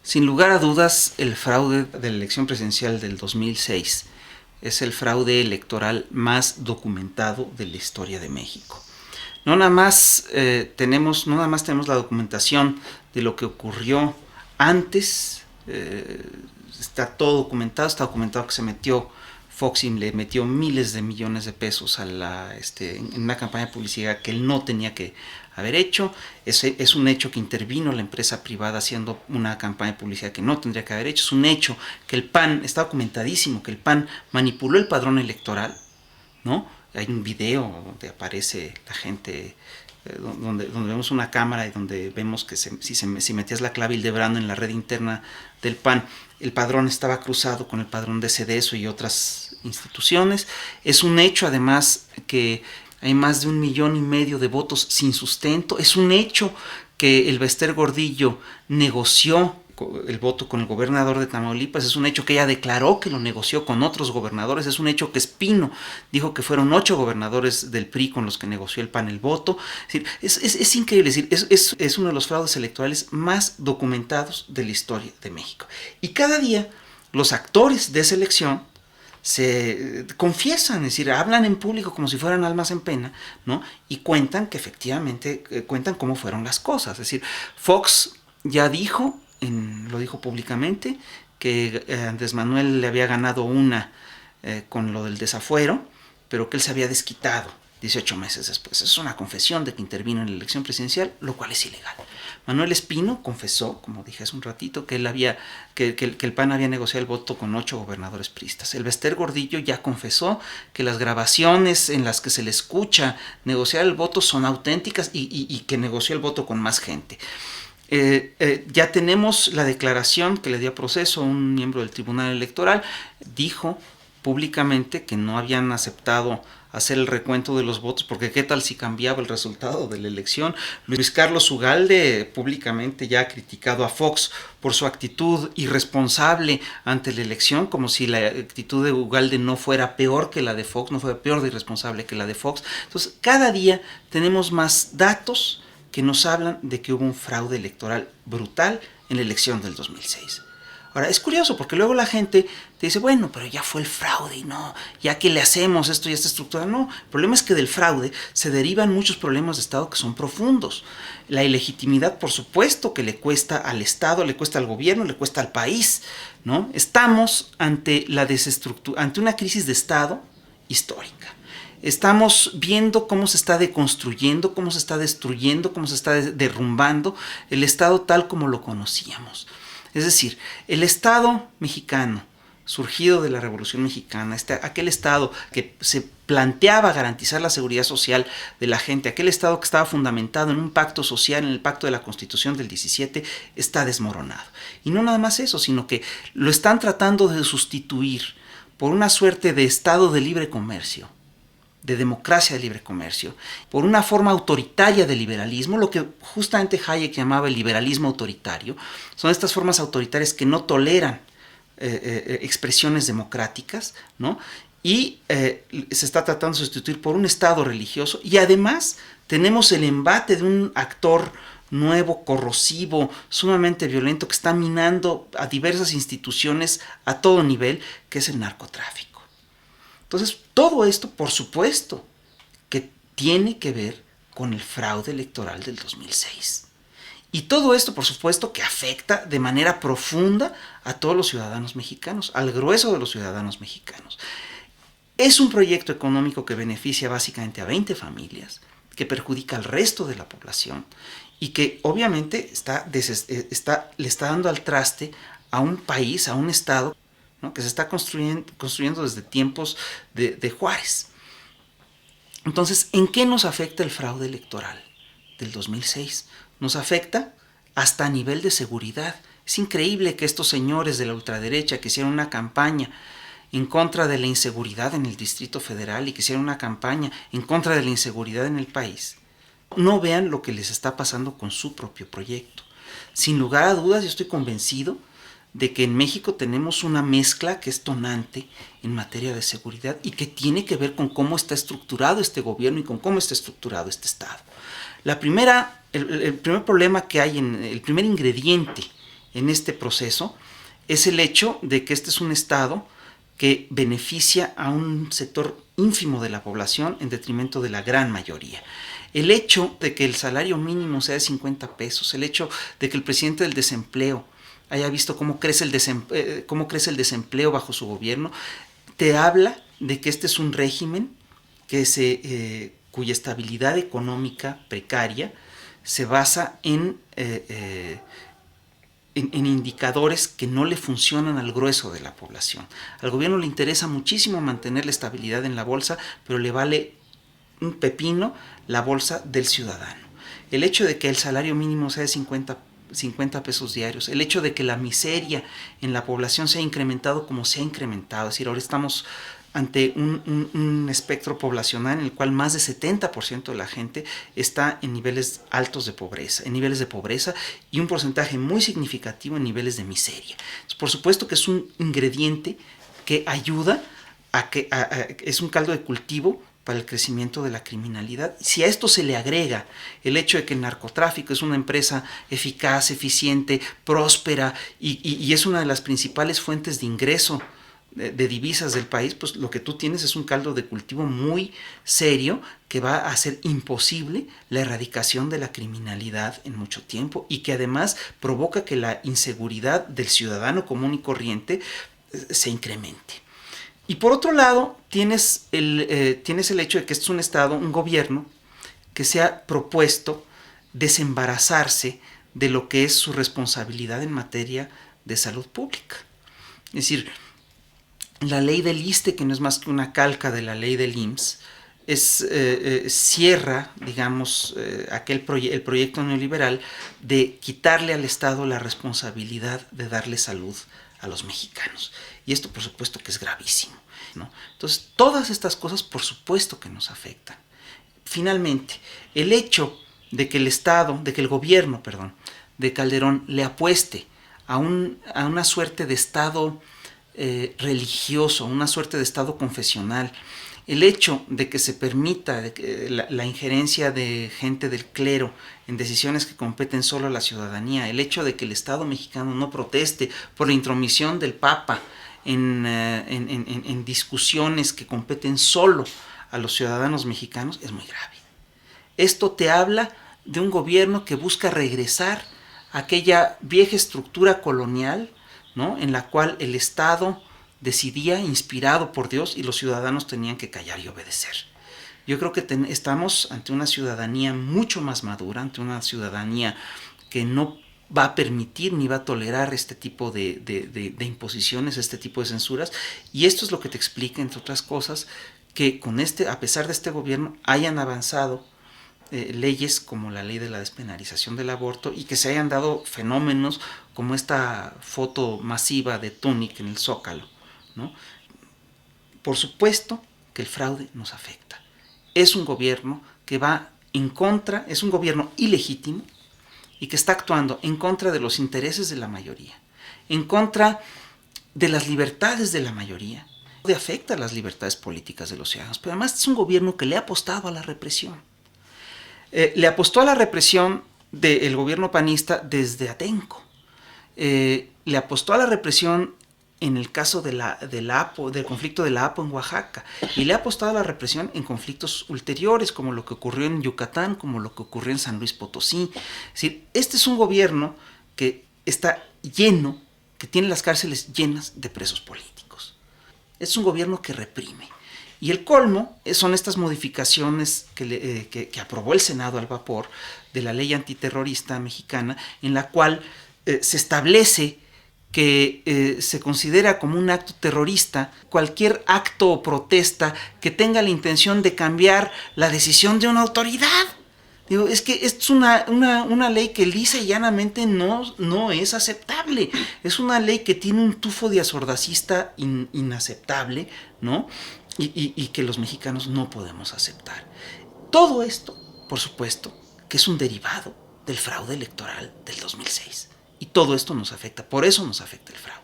Sin lugar a dudas, el fraude de la elección presidencial del 2006 es el fraude electoral más documentado de la historia de México. No nada más tenemos la documentación de lo que ocurrió antes, está todo documentado, está documentado que se metió Fox y le metió miles de millones de pesos en una campaña de publicidad que él no tenía que haber hecho. Es un hecho que intervino la empresa privada haciendo una campaña de publicidad que no tendría que haber hecho. Es un hecho que el PAN, está documentadísimo, que el PAN manipuló el padrón electoral, ¿no? Hay un video donde aparece la gente, donde vemos una cámara y donde vemos que si metías la clave Hildebrand en la red interna del PAN, el padrón estaba cruzado con el padrón de Cedeso y otras instituciones. Es un hecho además que hay más de 1,5 millones de votos sin sustento. Es un hecho que el Bester Gordillo negoció el voto con el gobernador de Tamaulipas. Es un hecho que ella declaró que lo negoció con otros gobernadores. Es un hecho que Espino dijo que fueron 8 gobernadores del PRI con los que negoció el PAN el voto. Es increíble, es uno de los fraudes electorales más documentados de la historia de México. Y cada día los actores de esa elección se confiesan, es decir, hablan en público como si fueran almas en pena, ¿no? Y cuentan que efectivamente, cuentan cómo fueron las cosas. Es decir, Fox ya dijo, lo dijo públicamente, que Andrés Manuel le había ganado con lo del desafuero, pero que él se había desquitado 18 meses después. Es una confesión de que intervino en la elección presidencial, lo cual es ilegal. Manuel Espino confesó, como dije hace un ratito, que el PAN había negociado el voto con 8 gobernadores priistas. El Bester Gordillo ya confesó que las grabaciones en las que se le escucha negociar el voto son auténticas y que negoció el voto con más gente. Ya tenemos la declaración que le dio a Proceso un miembro del Tribunal Electoral. Dijo públicamente que no habían aceptado hacer el recuento de los votos, porque qué tal si cambiaba el resultado de la elección. Luis Carlos Ugalde públicamente ya ha criticado a Fox por su actitud irresponsable ante la elección, como si la actitud de Ugalde no fuera peor que la de Fox, no fuera peor de irresponsable que la de Fox. Entonces, cada día tenemos más datos que nos hablan de que hubo un fraude electoral brutal en la elección del 2006. Ahora, es curioso porque luego la gente te dice, bueno, pero ya fue el fraude y no, ya que le hacemos esto y esta estructura. No, el problema es que del fraude se derivan muchos problemas de Estado que son profundos. La ilegitimidad, por supuesto, que le cuesta al Estado, le cuesta al gobierno, le cuesta al país, ¿no? Estamos ante ante una crisis de Estado histórica. Estamos viendo cómo se está deconstruyendo, cómo se está destruyendo, cómo se está derrumbando el Estado tal como lo conocíamos. Es decir, el Estado mexicano, surgido de la Revolución Mexicana, aquel Estado que se planteaba garantizar la seguridad social de la gente, aquel Estado que estaba fundamentado en un pacto social, en el pacto de la Constitución del 17, está desmoronado. Y no nada más eso, sino que lo están tratando de sustituir por una suerte de Estado de libre comercio, de democracia de libre comercio, por una forma autoritaria de liberalismo, lo que justamente Hayek llamaba el liberalismo autoritario. Son estas formas autoritarias que no toleran expresiones democráticas, ¿no? Y se está tratando de sustituir por un Estado religioso, y además tenemos el embate de un actor nuevo, corrosivo, sumamente violento, que está minando a diversas instituciones a todo nivel, que es el narcotráfico. Entonces, todo esto, por supuesto, que tiene que ver con el fraude electoral del 2006. Y todo esto, por supuesto, que afecta de manera profunda a todos los ciudadanos mexicanos, al grueso de los ciudadanos mexicanos. Es un proyecto económico que beneficia básicamente a 20 familias, que perjudica al resto de la población y que obviamente le está dando al traste a un país, a un Estado, ¿no?, que se está construyendo desde tiempos de Juárez. Entonces, ¿en qué nos afecta el fraude electoral del 2006? Nos afecta hasta a nivel de seguridad. Es increíble que estos señores de la ultraderecha que hicieron una campaña en contra de la inseguridad en el Distrito Federal y que hicieron una campaña en contra de la inseguridad en el país, no vean lo que les está pasando con su propio proyecto. Sin lugar a dudas, yo estoy convencido de que en México tenemos una mezcla que es tonante en materia de seguridad y que tiene que ver con cómo está estructurado este gobierno y con cómo está estructurado este Estado. El primer problema que hay, el primer ingrediente en este proceso es el hecho de que este es un Estado que beneficia a un sector ínfimo de la población en detrimento de la gran mayoría. El hecho de que el salario mínimo sea de 50 pesos, el hecho de que el presidente del desempleo haya visto cómo crece el desempleo bajo su gobierno, te habla de que este es un régimen cuya estabilidad económica precaria se basa en indicadores que no le funcionan al grueso de la población. Al gobierno le interesa muchísimo mantener la estabilidad en la bolsa, pero le vale un pepino la bolsa del ciudadano. El hecho de que el salario mínimo sea de 50 pesos diarios, el hecho de que la miseria en la población se ha incrementado como se ha incrementado, es decir, ahora estamos ante un espectro poblacional en el cual más de 70% de la gente está en niveles altos de pobreza, y un porcentaje muy significativo en niveles de miseria. Entonces, por supuesto que es un ingrediente que ayuda es un caldo de cultivo para el crecimiento de la criminalidad. Si a esto se le agrega el hecho de que el narcotráfico es una empresa eficaz, eficiente, próspera y es una de las principales fuentes de ingreso de divisas del país, pues lo que tú tienes es un caldo de cultivo muy serio que va a hacer imposible la erradicación de la criminalidad en mucho tiempo y que además provoca que la inseguridad del ciudadano común y corriente se incremente. Y por otro lado, tienes el hecho de que este es un Estado, un gobierno, que se ha propuesto desembarazarse de lo que es su responsabilidad en materia de salud pública. Es decir, la ley del ISSSTE, que no es más que una calca de la ley del IMSS, cierra, digamos, el proyecto neoliberal de quitarle al Estado la responsabilidad de darle salud a los mexicanos. Y esto, por supuesto, que es gravísimo, ¿no? Entonces, todas estas cosas, por supuesto, que nos afectan. Finalmente, el hecho de que el gobierno de Calderón le apueste a una suerte de Estado religioso, una suerte de Estado confesional, el hecho de que se permita la injerencia de gente del clero en decisiones que competen solo a la ciudadanía, el hecho de que el Estado mexicano no proteste por la intromisión del Papa en discusiones que competen solo a los ciudadanos mexicanos, es muy grave. Esto te habla de un gobierno que busca regresar a aquella vieja estructura colonial, ¿no?, en la cual el Estado decidía inspirado por Dios y los ciudadanos tenían que callar y obedecer. Yo creo que estamos ante una ciudadanía mucho más madura, ante una ciudadanía que no va a permitir ni va a tolerar este tipo de imposiciones, este tipo de censuras, y esto es lo que te explica, entre otras cosas, que a pesar de este gobierno hayan avanzado leyes como la ley de la despenalización del aborto y que se hayan dado fenómenos como esta foto masiva de Túnez en el Zócalo, ¿no? Por supuesto que el fraude nos afecta. Es un gobierno que va en contra, es un gobierno ilegítimo y que está actuando en contra de los intereses de la mayoría, en contra de las libertades de la mayoría, afecta a las libertades políticas de los ciudadanos, pero además es un gobierno que le ha apostado a la represión. Le apostó a la represión del gobierno panista desde Atenco. Le apostó a la represión en el caso del conflicto de la APO en Oaxaca, y le ha apostado a la represión en conflictos ulteriores, como lo que ocurrió en Yucatán, como lo que ocurrió en San Luis Potosí. Es decir, este es un gobierno que está lleno, que tiene las cárceles llenas de presos políticos. Es un gobierno que reprime. Y el colmo son estas modificaciones que aprobó el Senado al vapor de la ley antiterrorista mexicana, en la cual se establece que se considera como un acto terrorista cualquier acto o protesta que tenga la intención de cambiar la decisión de una autoridad. Digo, es que es una ley que lisa y llanamente no es aceptable. Es una ley que tiene un tufo de asordacista inaceptable, ¿no? Y que los mexicanos no podemos aceptar. Todo esto, por supuesto, que es un derivado del fraude electoral del 2006. Y todo esto nos afecta, por eso nos afecta el fraude.